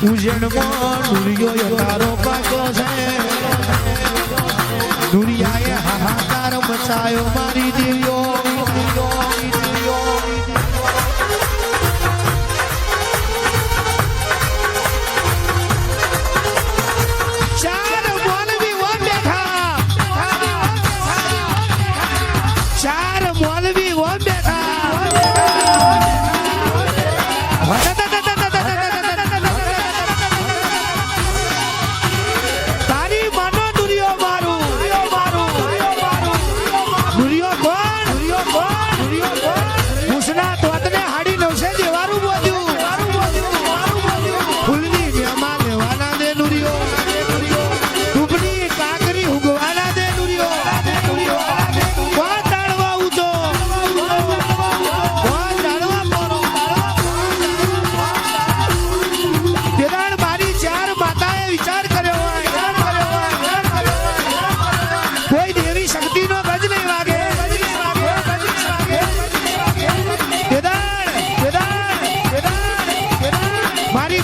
ઉજળમાં દુરિયો તારો પાકો છે દુરિયાએ હાહાકાર મચાયો મારી દેવીઓ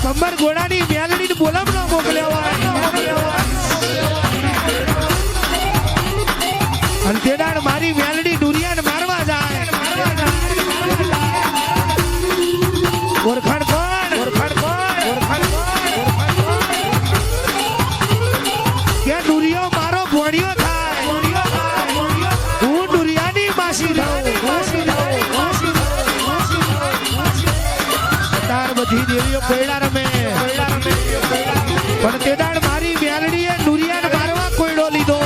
ખંબર ઘોડાની મેલડી બોલામ ન મોકલ્યા અને તેડાળ મારી મેલડી દુરિયાને મારવા જાય ઓરખાણ કોણ કે દુરિયો મારો ભોણિયો થાય હું દુરિયાની માસી બધી દેવીઓ કોયડા રમે પણ તે દાડ મારી મેલડીએ દુરિયાને મારવા કોયડો લીધો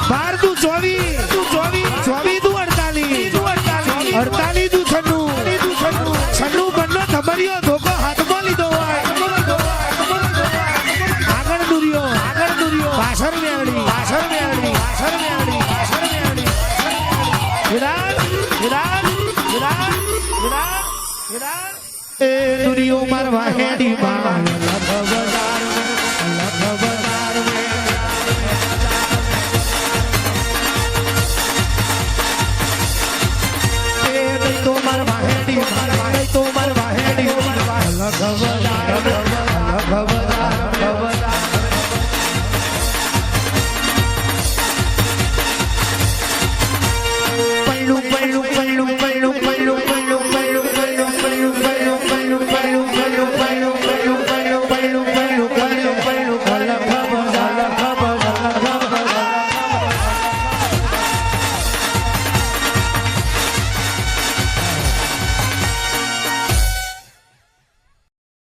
બાર તું 24 તું 48 તું 96 બંને ખબરિયો ધોકો હાથમાં લીધો આગળ દુરિયો પાછળ મેલડી દુરિયો મારવા હેડી માં તો મારવા હેડી